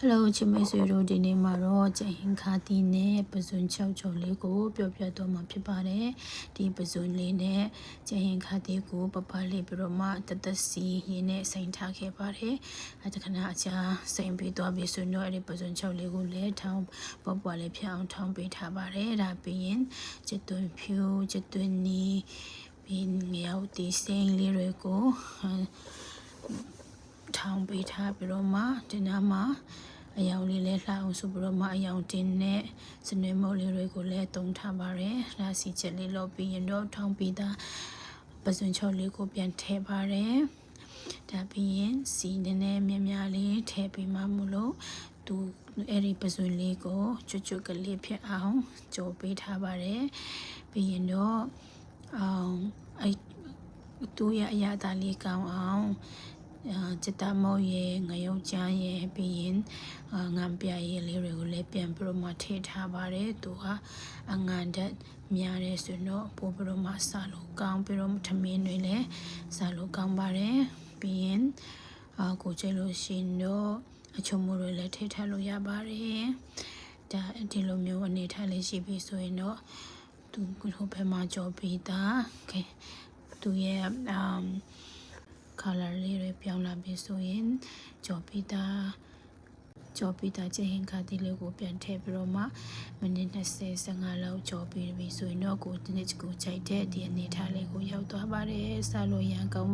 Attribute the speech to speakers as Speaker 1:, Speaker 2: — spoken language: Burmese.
Speaker 1: Hello ချစ်မိတ်ဆွေတို့ဒီနေ့မှာတော့ကျဟင်ခါတီနဲ့ပဇွန်6ချုံလေးကိုပြောပြတော့မှာဖြစ်ပါတယ်ဒီပဇွန်လေးနဲ့ကျဟင်ခါတီကိုပပလေးပြီးတော့မှတသက်စီရင်းနဲ့စိန်ထားခဲ့ပါတယ်တခဏအချာစိန်ပြီးသွားပြီဆိုတော့အဲ့ဒီပဇွန်6လေးကိုလည်းထောင်းပေါ်ပေါ်လေးဖြစ်အောင်ထောင်းပေးထားပါတယ်ဒါပြီးရင်ကျသွန်ဖြူကျသွန်နီပြီးမြောက်တီစိန်လေးတွေကိုထောင်းပေးထားပြီးတော့မှဒီနားမှာအယောင်လေးလဲလှအောင်ဆိုပြီးတော့မှအယောင်တင်နဲ့စနွေမုတ်လေးတွေကိုလည်းတုံးထားပါတယ်။ဒါစီချက်လေးလောက်ပြီးရင်တော့ထောင်းပြီးသားပဇွန်ချောက်လေးကိုပြန်ထည့်ပါတယ်။ဒါပြီးရင်စီနည်းနည်းမြများလေးထည့်ပြီးမှမလို့သူအဲ့ဒီပဇွန်လေးကိုကျွတ်ကျွတ်ကလေးဖြစ်အောင်ကြော်ပေးထားပါတယ်။ပြီးရင်တော့အဲ့သူရဲ့အရာသားလေးကောင်းအောင်จิตမောရဲ့ငရုတ်ချမ်းရဲ့ပြီးရင်ငံပြရဲ့လေးတွေကိုလည်းပြန်ပြီးတော့မှထည့်ထားပါတယ်သူကအငံတက်များတယ်ဆိုတော့ပို့ပြီးတော့မှစားလို့ကောင်းပြီးတော့ထမင်းတွေလည်းစားလို့ကောင်းပါတယ်ပြီးရင်ကိုကျလို့ရှိရင်တော့အချုံမိုးတွေလည်းထည့်ထားလို့ရပါတယ်ဒါဒီလိုမျိုးအနေထားလေးရှိပြီဆိုရင်တော့သူဟိုဘက်မှာကြော်ပြီးသားသူရဲ့color လေးတွေပြောင်းလာပြီဆိုရင်ကြော်ပြီးသားကျဟင်ခါတီလေးကိုပြန်ထည့်ပြီးတော့မှမိနစ်20-15လောက်ကြော်ပြီးပြီဆိုရင်တော့ကိုဒီနေ့ကိုချိန်တဲ့ဒီအနေထားလေးကိုရောက်သွားပါတယ်စားလို့ရန်ကောင်းပါ